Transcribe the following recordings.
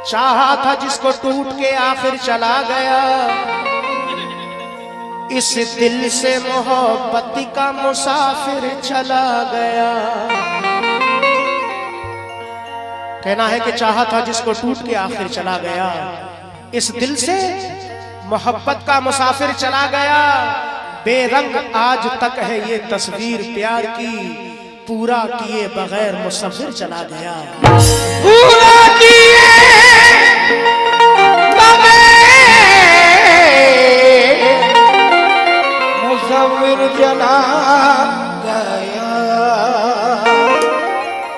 चाहा था जिसको टूट के आखिर चला गया, इस दिल से मोहब्बत का मुसाफिर चला गया। कहना है कि चाहा था जिसको टूट के आखिर चला गया, इस दिल से मोहब्बत का मुसाफिर चला गया। बेरंग आज तक है ये तस्वीर प्यार की, पूरा किए बगैर मुसफिर चला गया। पूरा किए मुसफिर चला गया,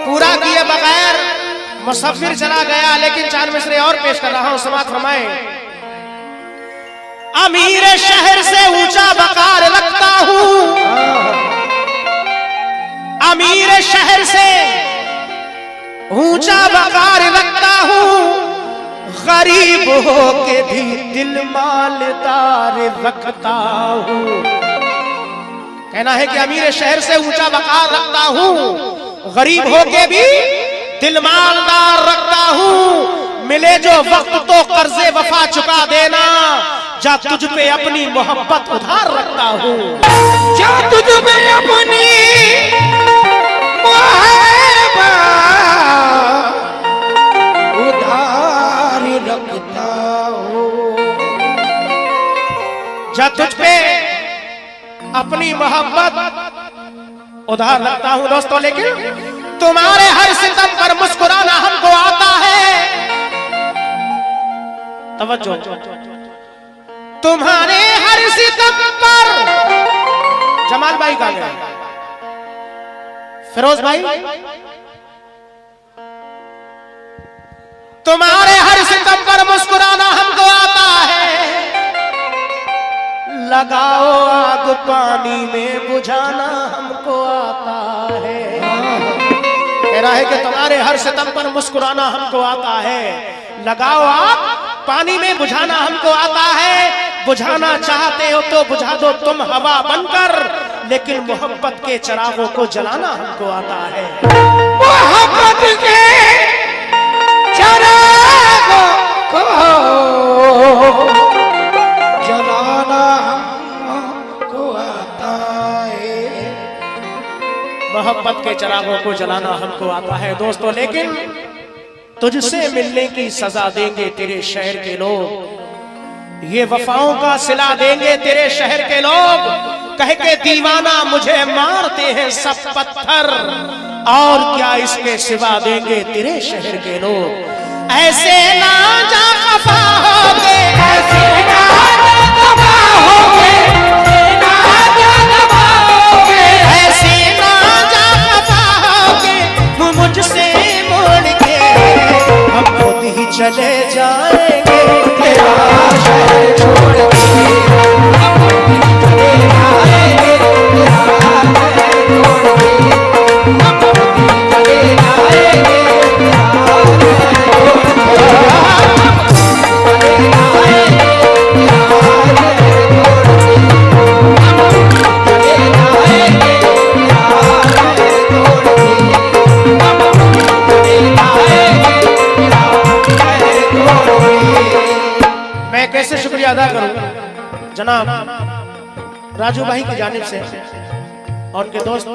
पूरा किए बगैर मुसफिर चला गया। लेकिन 4 मिसरे और पेश कर रहा हूं, समाअत फरमाएं। अमीर शहर से ऊंचा वकार रखता हूं, अमीर शहर से ऊंचा वकार रखता हूं, गरीब हो के भी दिल मालदार रखता हूं। कहना है कि अमीर शहर से ऊंचा वकार रखता हूं, गरीब हो के भी दिल मालदार रखता हूं। मिले जो वक्त तो कर्जे वफा चुका देना, जा तुझ पे अपनी मोहब्बत उधार रखता हूं। जा तुझ पे अपनी मोहब्बत उधार रखता हूं, जा तुझ पे अपनी मोहब्बत उधार रखता हूं। दोस्तों, लेकिन तुम्हारे हर सितम पर मुस्कुराना हमको आता है। तवज्जो, तुम्हारे हर सितम पर, जमाल भाई का गया, फिरोज भाई, तुम्हारे हर सितम पर मुस्कुराना हमको आता है। लगाओ आग पानी में बुझाना हमको आता है। कह रहा है कि तुम्हारे हर सितम पर मुस्कुराना हमको आता है। लगाओ आग पानी में बुझाना हमको आता है। बुझाना चाहते हो तो बुझा दो तुम हवा बनकर, लेकिन मोहब्बत के चिरागों को जलाना हमको आता है। मोहब्बत के चिरागों को जलाना हमको आता है। मोहब्बत के चिरागों को जलाना हमको आता है। दोस्तों, लेकिन तुझसे मिलने की सजा देंगे तेरे शहर के लोग, ये वफाओं का सिला देंगे तेरे शहर के लोग। कह के दीवाना मुझे मारते हैं सब पत्थर, और क्या इसके सिवा देंगे तेरे शहर के लोग। ऐसे ना जा खफा होगे, ऐसे ना जा खफा होगे, ऐसे ना जा खफा होगे मुझसे मोड़ के, हम खुद ही चले जाएंगे तेरा शहर छोड़ के। हम खुद ही चले जाएंगे तेरा शहर छोड़ के। हम खुद ही चले जाएंगे तेरा शहर छोड़ के। हम खुद ही चले जाएंगे तेरा शहर छोड़ के। हम खुद ही चले जाएंगे तेरा शहर छोड़ के। हम खुद ही चले जाएंगे तेरा शहर छोड़ के। मैं कैसे शुक्रिया अदा करूं जनाब राजू भाई की जानिब से और उनके दोस्त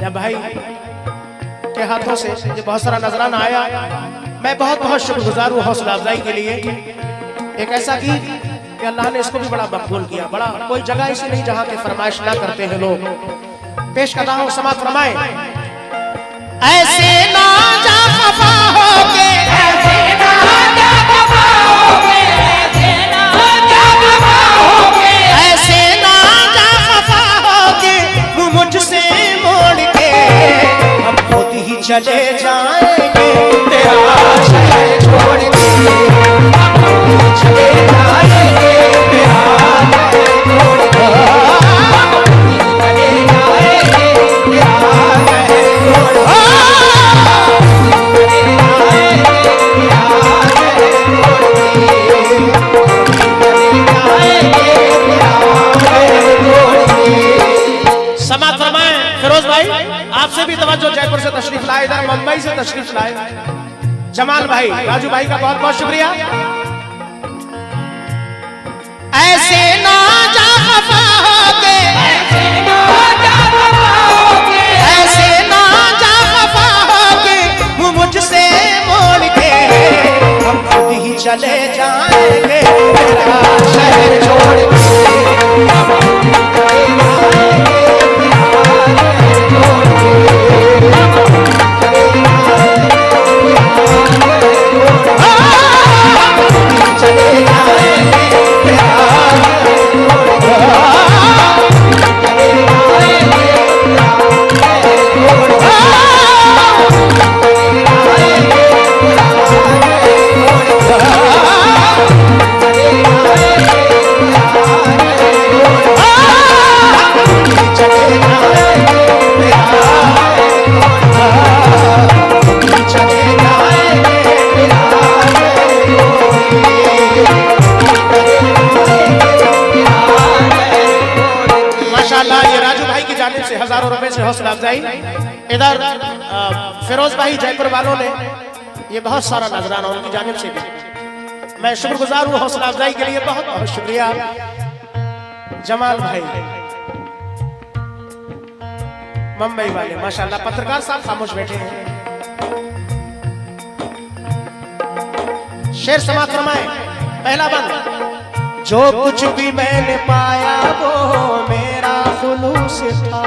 या भाई के हाथों से ये बहुत सारा नजराना आया। मैं बहुत बहुत शुक्रगुजार हूँ हौसला अफजाई के लिए। एक ऐसा गीत कि अल्लाह ने इसको भी बड़ा मकबूल किया। बड़ा कोई जगह ऐसी नहीं जहाँ के फरमाइश ना करते हैं लोग। पेश कर रहा हूँ, समाअत फरमाएं। ऐसे ना जा खफा होगे, ऐसे ना जा खफा होगे, ऐसे ना जा खफा होगे, ऐसे ना जा खफा होगे मुझसे मोड़ के। हम खुद ही चले जाएंगे तेरा शहर छोड़ के। हम खुद ही चले जाएंगे तेरा शहर छोड़ के। हम खुद ही चले जाएंगे तेरा शहर छोड़ के। जमाल भाई, राजू भाई का बहुत बहुत शुक्रिया। ऐसे ना जा खफा होके, ऐसे ना जा खफा होके मुझसे मोड़ के, हम खुद ही चले जाएंगे तेरा शहर छोड़ के। हजारों रुपए से हौसला अफजाई। इधर फिरोज भाई जयपुर वालों ने ये बहुत सारा नजराना उनकी जानिब से भी मैं शुक्रगुजार हूँ हौसला अफजाई के लिए, बहुत बहुत शुक्रिया। जमाल भाई मुंबई वाले माशाल्लाह, पत्रकार साहब खामोश बैठे हैं। शेर समाप्त फरमाए, पहला बंद। जो कुछ भी मैंने पाया वो मेरा खुलूस था,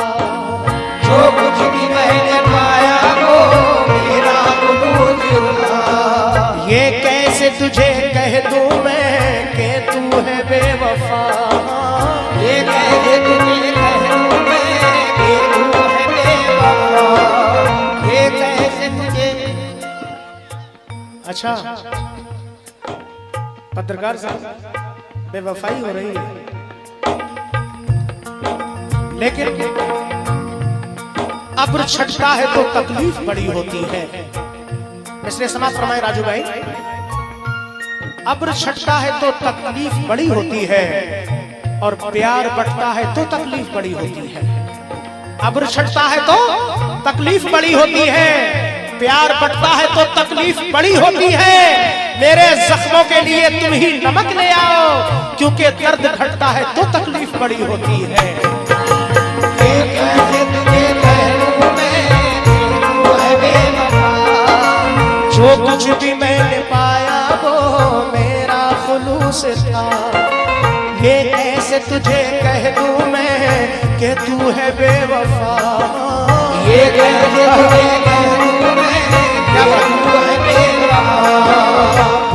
जो कुछ भी मैंने पाया वो मेरा खुलूस था। ये कैसे तुझे कह दूं मैं कि तू है बेवफा, ये कैसे तुझे कह दूं मैं कि तू है बेवफा। ये कैसे तुझे। अच्छा पत्रकार साहब, बेवफाई हो रही है, लेकिन अब्र छटता है तो तकलीफ बड़ी होती है। इसलिए समाज फरमाए राजू भाई, अब्र छटता है तो तकलीफ बड़ी होती है और प्यार बढ़ता है तो तकलीफ बड़ी होती है। अब्र छटता है तो तकलीफ बड़ी होती है, प्यार बढ़ता है तो तकलीफ बड़ी होती है। मेरे जख्मों के लिए तुम ही नमक ले आओ, क्योंकि दर्द घटता है तो तकलीफ बड़ी होती है। जो कुछ भी मैंने पाया वो मेरा खुलूस था, ये कैसे तुझे कह दूं मैं कि तू है बेवफा। ये कैसे तुझे कह दूं मैं कि तू है बेवफा।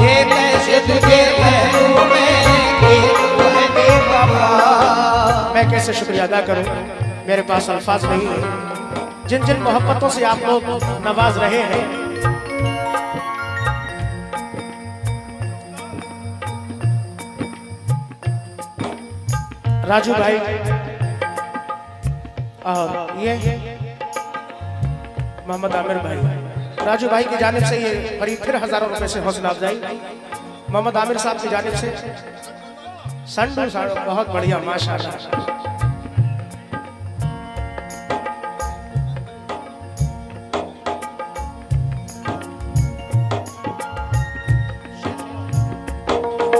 ये कैसे तुझे कह दूं मैं कि तू है बेवफा। मैं कैसे शुक्रिया अदा करूं, मेरे पास अल्फाज नहीं है। जिन जिन मोहब्बतों से आप लोग नवाज रहे हैं, राजू भाई और ये मोहम्मद आमिर भाई, राजू भाई की जानिब से ये करीब फिर हजारों रुपए से हौसला अफजाई। मोहम्मद आमिर साहब की जानिब से संडू साहब, बहुत बढ़िया माशाल्लाह।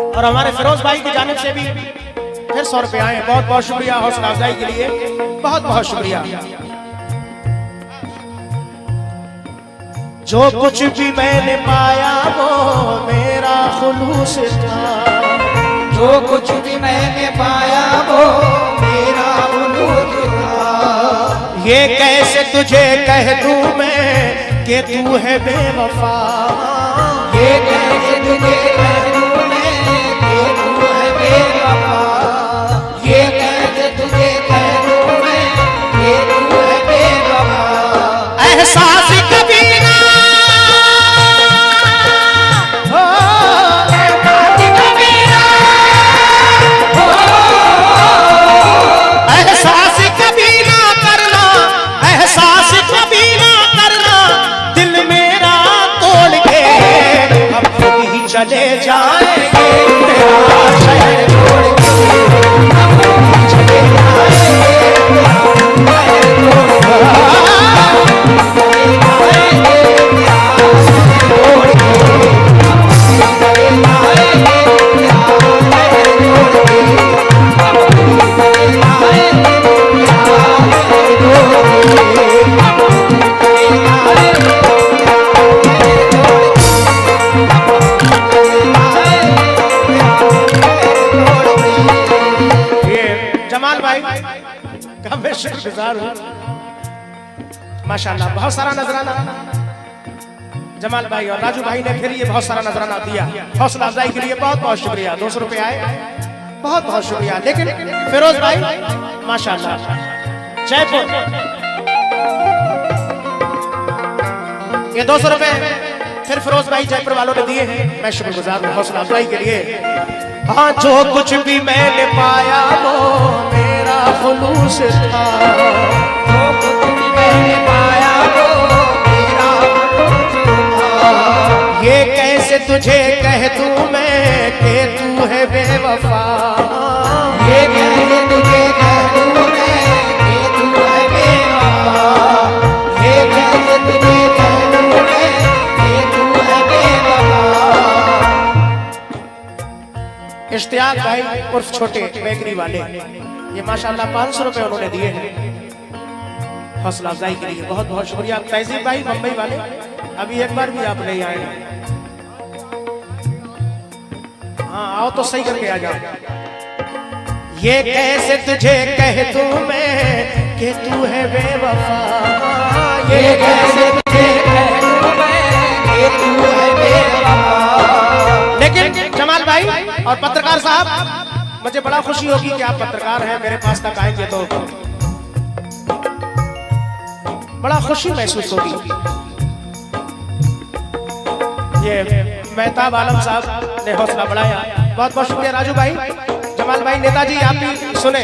और हमारे फिरोज भाई की जानिब से भी फिर 100 रुपए आए, बहुत बहुत शुक्रिया हौसला अफजाई के लिए, बहुत बहुत शुक्रिया। जो कुछ भी मैंने पाया वो मेरा खुलूस था, जो कुछ भी मैंने पाया वो मेरा खुलूस था। ये कैसे तुझे कह दूं मैं कि तू है बेवफा। ये कैसे तुझे कह दूं मैं कि तू है बेवफा। ये कैसे तुझे कह दूं मैं कि तू है बेवफा। एहसास कभी ना हो, एहसास कभी ना हो, एहसास कभी ना करना, एहसास कभी ना करना, दिल मेरा तोड़ के हम खुद ही चले जाएंगे तेरा शहर छोड़ के। हम खुद ही चले जाएंगे तेरा शहर छोड़ के। शुक्रगुजार हूँ माशाल्लाह। बहुत सारा नजराना जमाल भाई और राजू भाई ने फिर ये बहुत सारा नजराना दिया, हौसला अफजाई के लिए बहुत बहुत शुक्रिया। 200 रुपए आए, बहुत बहुत शुक्रिया। लेकिन फिरोज भाई माशाल्लाह जयपुर, ये 200 रुपए फिर फिरोज भाई जयपुर वालों ने दिए हैं, मैं शुक्रगुजार हूँ हौसला अफजाई के लिए। हाँ, जो कुछ भी मैंने पाया वो मेरा खुलूस था, जो कुछ भी मैंने पाया वो मेरा खुलूस था। ये कैसे तुझे कह दूं मैं कि तू है बेवफा, ये कैसे तुझे कह दूं मैं कि तू है बेवफा, ये कैसे तुझे कह दूं मैं कि तू है बेवफा। इश्तियाक भाई उर्फ छोटे बेकरी वाले, ये माशाल्लाह 500 रुपए उन्होंने दिए हैं हौसला अफजाई के लिए, बहुत बहुत शुक्रिया। तहजीब भाई मुंबई वाले, अभी एक बार भी आप नहीं आए। हाँ आओ तो सही करके आ जाओ। ये कैसे तुझे कह दूं मैं कि तू है बेवफा, ये कैसे तुझे कह दूं मैं कि तू है बेवफा। लेकिन जमाल भाई और पत्रकार साहब, मुझे बड़ा खुशी होगी कि आप पत्रकार हैं, मेरे पास तक आएंगे तो बड़ा खुशी महसूस होगी। ये मेहताब आलम साहब ने हौसला बढ़ाया, बहुत बहुत शुक्रिया। राजू भाई, जमाल भाई, नेताजी आप भी सुने।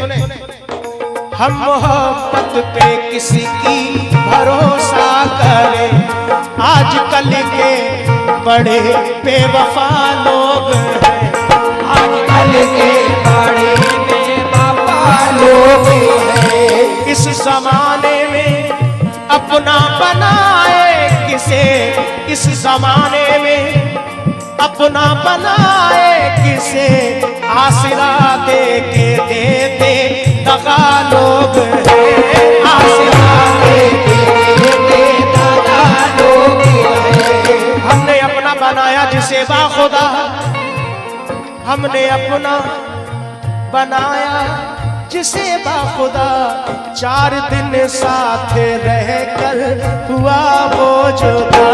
हम मोहब्बत पे किसी की भरोसा करें, आजकल के बड़े बेवफा लोग हैं, आजकल के बड़े बेवफा लोग हैं। इस जमाने में अपना बनाए किसे, इस जमाने में अपना बनाए किसे, आसरा दे के देते दगा लोग हैं, आसरा दे के देते दगा लोग हैं। हमने अपना बनाया जिसे बाखुदा, हमने अपना बनाया जिसे बाखुदा, 4 दिन साथ रहकर हुआ वो जुदा,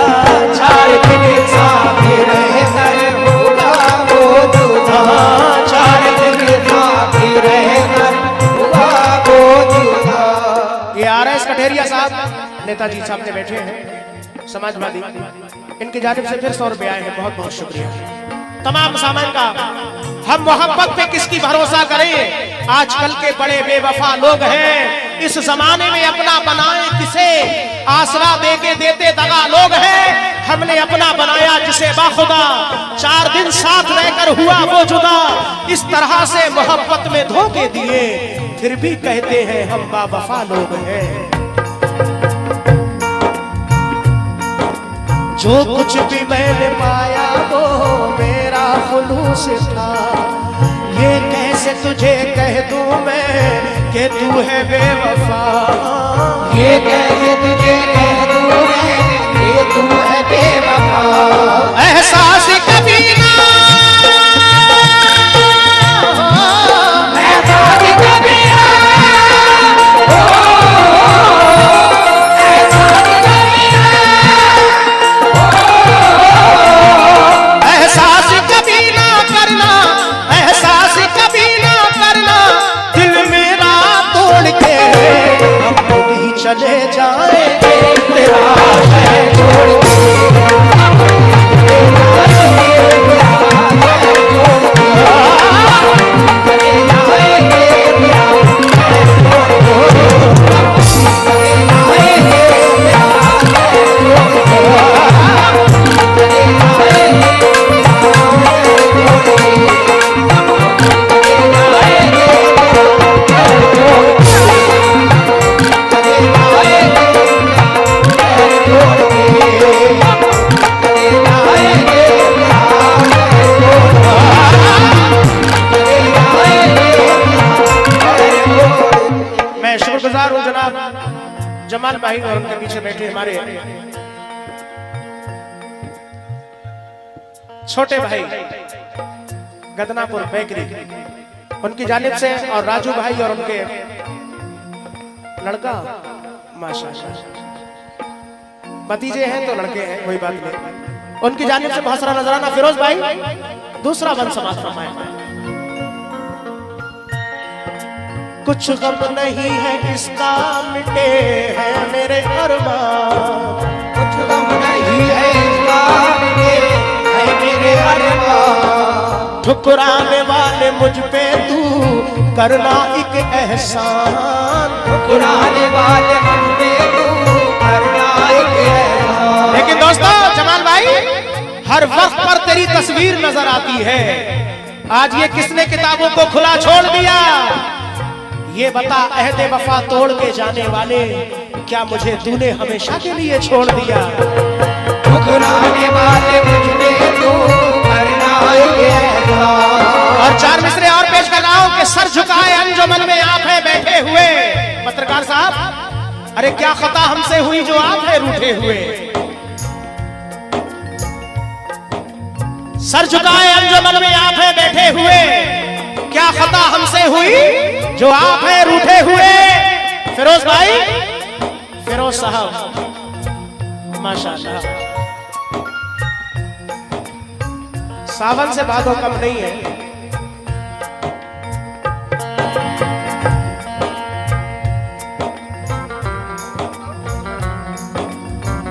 4 दिन साथ रहकर हुआ वो जुदा, 4 दिन साथ रहकर हुआ वो जुदा। ये RS कठेरिया साहब नेताजी साहब ने बैठे हैं, समाजवादी, इनकी जानिब से फिर 100 रुपए आए हैं, बहुत बहुत शुक्रिया। तमाम सामान का हम मोहब्बत पे किसकी भरोसा करें, आजकल के बड़े बेवफा लोग हैं, इस जमाने में अपना बनाए किसे, आसरा दे के देते दगा लोग हैं। हमने अपना बनाया जिसे बाखुदा, 4 दिन साथ रहकर हुआ वो जुदा, इस तरह से मोहब्बत में धोखे दिए, फिर भी कहते हैं हम बावफा लोग हैं। जो कुछ भी मैंने पाया वो मेरा खुलूस था, ये कैसे तुझे कह दूं मैं कि तू है बेवफा, ये कैसे तुझे कह दूं मैं कि तू है बेवफा। एहसास कभी ना, एहसास कभी ना, एहसास कभी ना करना, एहसास कभी ना करना, दिल मेरा तोड़ के हम खुद ही चले जाएंगे तेरा शहर छोड़ के। जमाल भाई और उनके पीछे बैठे हमारे छोटे भाई गदनापुर बेकरी, उनकी जानिब से, और राजू भाई और उनके लड़का माशाल्लाह, भतीजे हैं तो लड़के हैं, कोई बात नहीं। उनकी जानिब से बहुत सारा नजराना फिरोज भाई, दूसरा बंद समाज फरमाए। कुछ गम नहीं है इसका मिटे हैं मेरे अरमान, कुछ गम नहीं है इसका मिटे है मेरे अरमान। ठुकराने वाले मुझ पे तू करना एक एहसान, ठुकराने वाले मुझ पे तू करना एक एहसान। लेकिन दोस्तों जमाल भाई, हर वक्त पर तेरी तस्वीर नजर आती है। आज ये किसने किताबों को खुला छोड़ दिया? ये बता अहद वफा तोड़ के जाने वाले, क्या मुझे तूने हमेशा के लिए छोड़ दिया? ठुकराने वाले मुझ पे तू करना एक एहसान। और चार मिसरे और पेश कर रहा हूं कि सर झुकाए अंजुमन में आप हैं बैठे हुए। पत्रकार साहब, अरे क्या खता हमसे हुई जो आप हैं रूठे हुए। सर झुकाए अंजुमन में आप हैं बैठे हुए, क्या खता हमसे हुई जो आप हैं रूठे हुए। फिरोज भाई, फिरोज साहब माशाल्लाह, सावन से भादो कम नहीं है।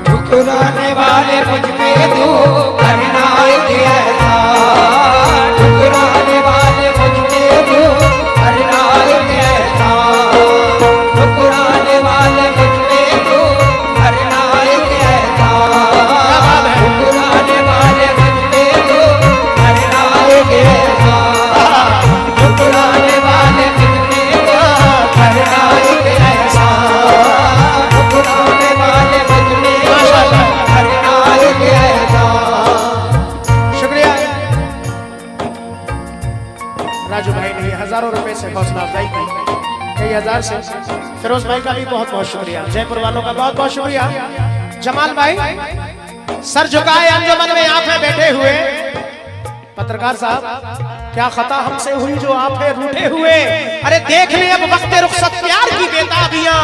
ठुकराने वाले मुझ पे तू करना एक एहसान। ठुकराने वाले मुझ पे तू करना एक एहसान। ठुकराने वाले मुझ पे तू करना एक एहसान। ठुकराने वाले मुझ पे तू करना एक एहसान। ठुकराने वाले मुझ पे तू करना एक एहसान। ठुकराने वाले मुझ पे करना एक एहसान। शुक्रिया राजू भाई ने हजारों रुपए से हौसला अफजाई की, कई हजार से। फिरोज भाई का भी बहुत बहुत शुक्रिया, जयपुर वालों का बहुत बहुत शुक्रिया। जमाल भाई, सर झुकाए अंजुमन में आप हैं बैठे हुए। पत्रकार साहब, क्या खता हमसे हुई जो आप हैं रूठे हुए। अरे देख ले अब वक्त रुखसत प्यार की बेताबियां,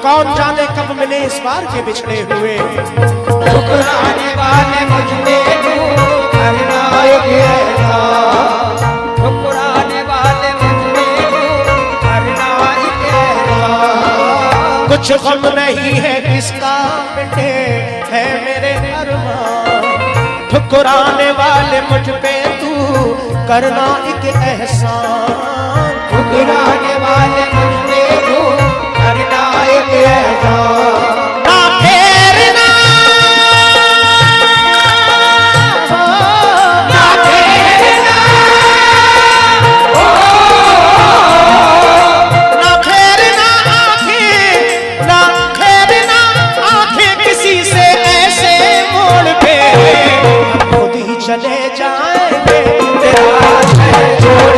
कौन जाने कब मिले इस बार के बिछड़े हुए। ठुकराने वाले मुझ पे तू करना एक एहसान। ठुकराने वाले मुझ पे तू करना एक एहसान। कुछ गम नहीं है इसका मिटे है मेरे अरमान। ठुकराने वाले मुझ पे तू करना एक एहसान। ठुकराने वाले मुझ पे तू करना एक एहसान। ना फेरना, ना फेरना, ना फेरना आंखें, ना फेरना आंखें किसी से ऐसे मोड़ पे, हम खुद ही चले जाएंगे तेरा शहर छोड़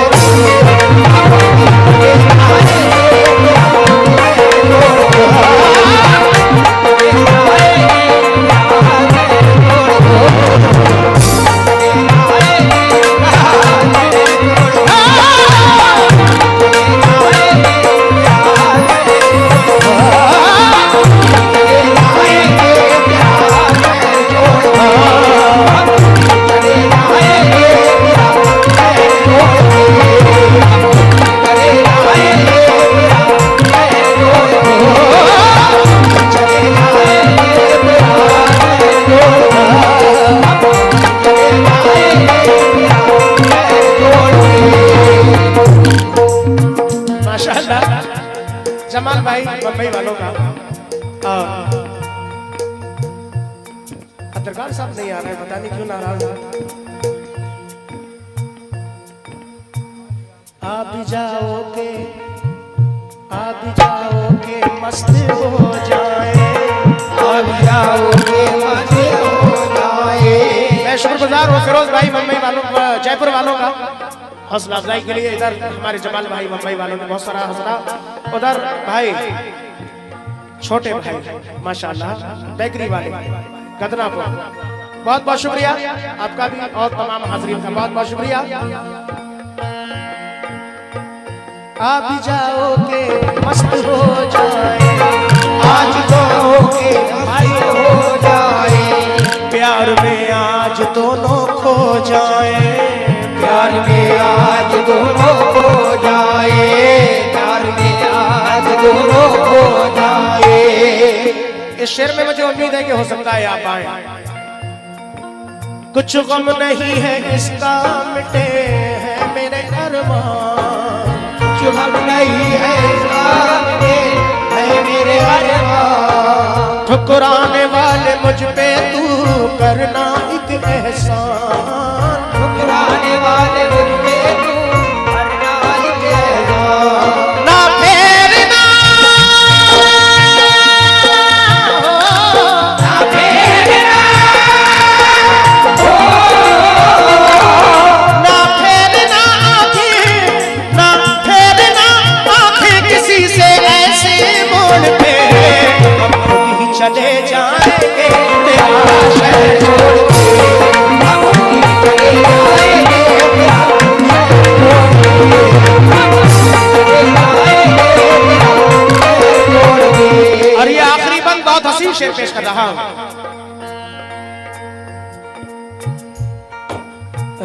जमाल भाई बम्बई वालों का। पत्रकार साहब नहीं आ रहे, पता नहीं क्यों नाराज है। आप भी जाओगे, आप भी जाओगे मस्त हो जाए। अब जाओगे मस्त हो जाए। मैं शुक्रगुजार हूँ फिरोज भाई मुंबई वालों, जयपुर वालों का हौसला अफजाई के लिए। इधर हमारे जमाल भाई मुंबई वालों ने बहुत सारा हौसला, उधर भाई छोटे भाई माशाल्लाह बेकरी वाले गदनापुर, बहुत बहुत शुक्रिया आपका भी और तमाम हाजरीन का बहुत बहुत शुक्रिया। आप भी जाओगे मस्त हो जाए, आज दोनों के मस्त हो जाए, प्यार में आज दोनों खो जाए, प्यार में आज दोनों खो जाए, प्यार में आज दोनों खो जाए। इस शेर में मुझे उम्मीद है कि हो सकता है आप आए। कुछ गम नहीं है इसका मिटे हैं मेरे अरमान, कुछ गम नहीं है इसका मिटे है मेरे अरमान, ठुकराने वाले मुझ पे तू करना एक एहसान, ठुकराने वाले मुझ पे तू करना एक एहसान, ना फेरना ना फेरना ना फेरना आंखें किसी से ऐसे मोड़ पे, हम खुद ही चले जाएंगे तेरा शहर छोड़ के, हम ही चले जाएंगे तेरा शहर छोड़ के, हम चले जाएंगे तेरा शहर छोड़ के। और ये आखिरी बंद बहुत हसीन शेर पेश कर रहा हूं।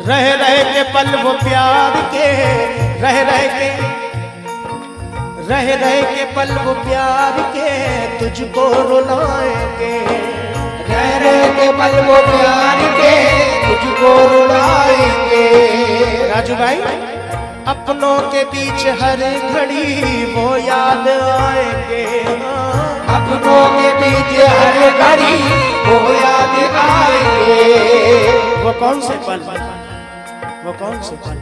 रह रह के पल वो प्यार के, रह रह के पल वो प्यार के तुझको रुलाएंगे, रह रह के पल वो प्यार के तुझको रुलाएंगे। राजू भाई अपनों के बीच हर घड़ी वो याद आएंगे, अपनों के बीच हर घड़ी वो याद आएंगे। वो कौन से पल, वो कौन से पल।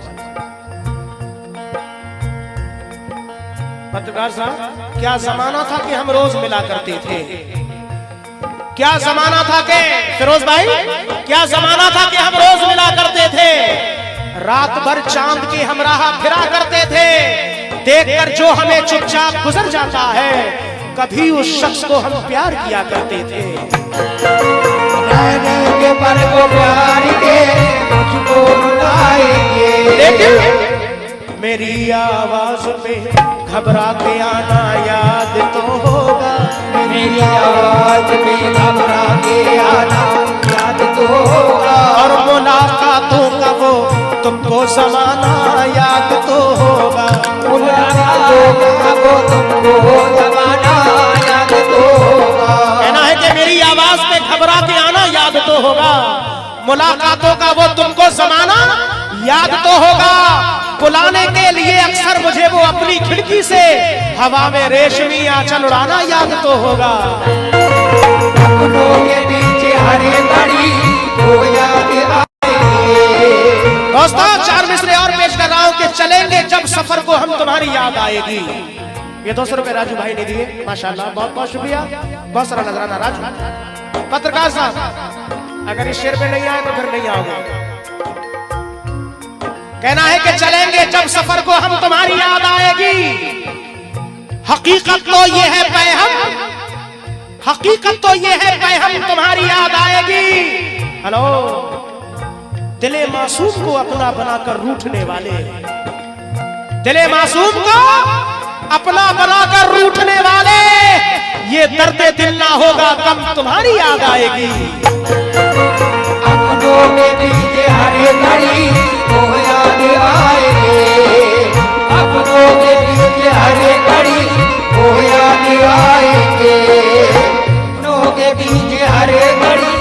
पत्रकार साहब क्या जमाना था कि हम रोज मिला करते थे, क्या जमाना था कि फिरोज भाई, क्या जमाना था कि हम रोज मिला करते थे, रात भर चांद की हम राह फिरा करते थे, देखकर जो हमें चुपचाप गुजर जाता है कभी उस शख्स को हम प्यार किया करते थे। रहने के पल वो प्यार के तुझको रुलाएंगे, लेकिन मेरी आवाज पे घबरा के आना याद तो होगा, मेरी आवाज पे घबरा के आना याद तो होगा, और मुलाकातों का वो तुमको जमाना याद तो होगा, मुलाकातों का वो तुमको जमाना याद तो होगा। कहना है कि मेरी आवाज पे घबरा के आना याद तो होगा, मुलाकातों का वो तुमको जमाना याद तो होगा, बुलाने के लिए अक्सर मुझे वो अपनी खिड़की से हवा में रेशमी आंचल उड़ाना याद तो होगा। अपनों के बीच हर घड़ी वो याद आएंगे। दोस्तों चार मिसरे और पेश कर रहा हूं कि चलेंगे जब सफर को हम तुम्हारी याद आएगी। ये 200 रुपए राजू भाई ने दिए, माशाल्लाह बहुत बहुत शुक्रिया, बहुत सारा नजराना राजू। पत्रकार साहब अगर इस शेर पे नहीं आए तो फिर नहीं आओगे। कहना है कि चलेंगे जब सफर को हम तुम्हारी याद आएगी, हकीकत तो ये है पैहम, हकीकत तो ये है पैहम तुम्हारी याद आएगी। हेलो दिले मासूम को अपना बनाकर रूठने वाले, दिले मासूम को अपना बनाकर रूठने वाले, ये दर्द दिल ना होगा कम तुम्हारी याद आएगी। अपनों के बीच हर घड़ी वो याद आएंगे, अपनों के बीच हर घड़ी वो याद आएंगे, अपनों के बीच हर घड़ी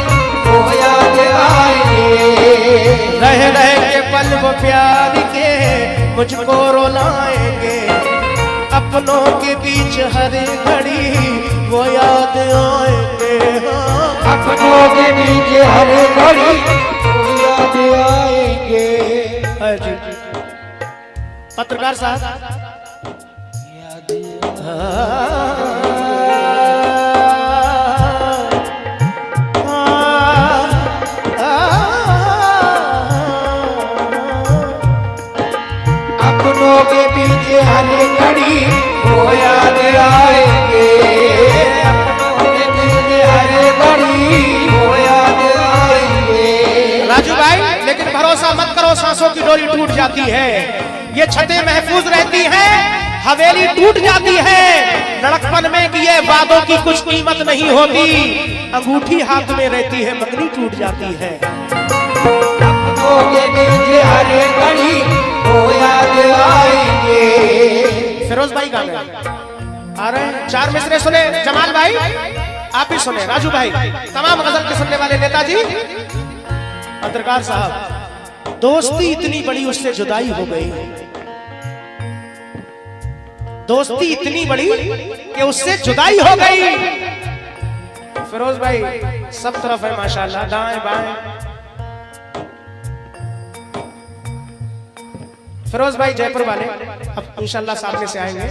वो याद आएंगे। रह रह के पल वो प्यार के मुझको रुलाएंगे, अपनों के बीच हर घड़ी वो याद आएंगे, अपनों के बीच हर घड़ी वो याद आएंगे। पत्रकार साहब अपनों के पीछे हर घड़ी वो याद आएंगे, अपनों के पीछे हर घड़ी वो याद आएंगे। राजू भाई लेकिन भरोसा मत करो, सांसों की डोरी टूट जाती है, ये छतें महफूज रहती हैं हवेली टूट जाती है लड़कपन में कि ये वादों की कुछ कीमत नहीं होती। अंगूठी हाथ में रहती है, मंगनी टूट जाती है। अपनों के बीच हर घड़ी वो याद आएंगे। फिरोज भाई गा गए आ रहे हैं। 4 मिसरे सुने जमाल भाई, आप ही सुने, राजू भाई, तमाम गजल के सुनने वाले नेताजी, पत्रकार साहब। दोस्ती इतनी बड़ी उससे जुदाई हो गई, दोस्ती इतनी बड़ी कि उससे जुदाई हो गई। फिरोज भाई सब तरफ है माशाल्लाह, दाएं बाएं। फिरोज भाई जयपुर वाले अब इंशाल्लाह सामने से आएंगे।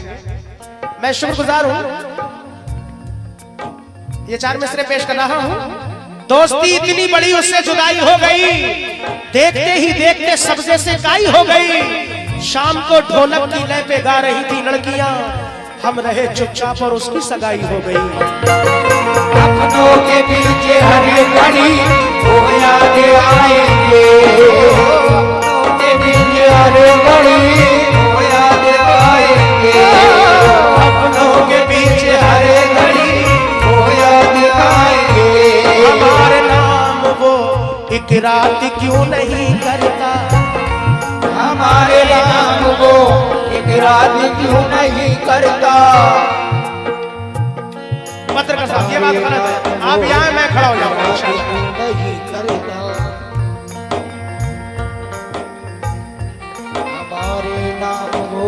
मैं शुक्रगुजार हूं, ये 4 मिसरे पेश कर रहा हूं। दोस्ती इतनी बड़ी उससे जुदाई हो गई, देखते ही देखते सब्जे से काई हो गई। शाम को ढोलक की लय पे गा रही थी लड़कियां, हम रहे चुपचाप और उसकी सगाई हो गई। अपनों के बीच हर घड़ी वो याद आएंगे। अपनों के बीच हर घड़ी वो याद आएंगे। अपनों के बीच हर घड़ी वो याद आएंगे। हमारे नाम वो एक रात क्यों नहीं करता, हमारे नाम वो एक रात क्यों नहीं करता। पत्रकार साहब ये बात गलत है, आप यहाँ मैं खड़ा हो जाऊंगा इंशाल्लाह। नहीं करता हमारे नाम वो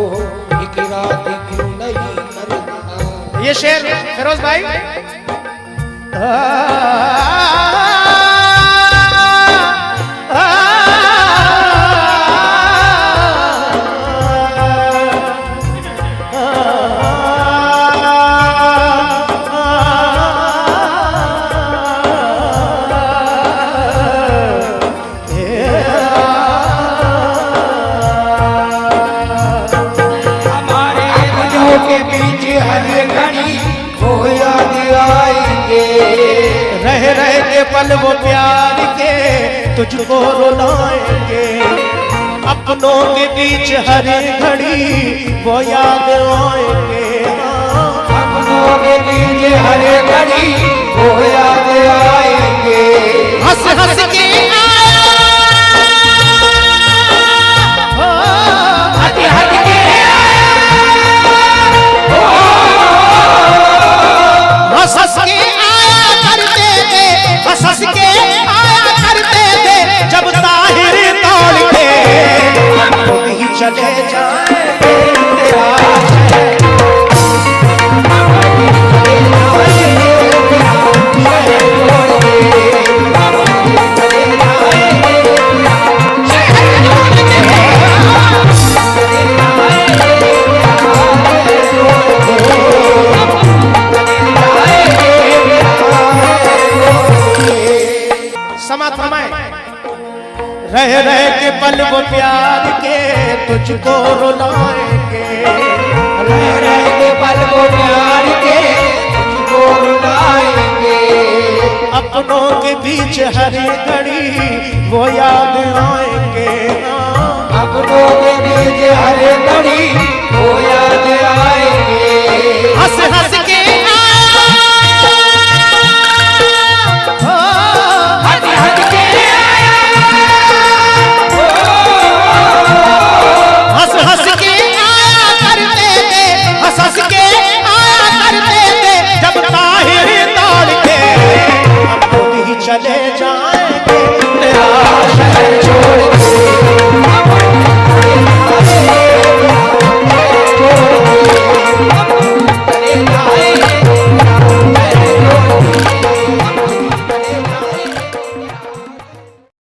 एक रात क्यों नहीं करता। ये शेर फिरोज भाई, पल वो प्यार के तुझको रुलाएंगे। अपनों के बीच हर घड़ी वो याद आएंगे। अपनों के बीच हर घड़ी वो याद आएंगे। हंस हंस के हंस के आया करते थे जब ताहिर तोड़ के खुद ही चले जाएंगे। रह रह के पल वो प्यार के तुझको रुलाएंगे। रह रह के पल वो प्यार के तुझको रुलाएंगे। अपनों के बीच हर घड़ी वो याद आएंगे। अपनों के बीच हर घड़ी वो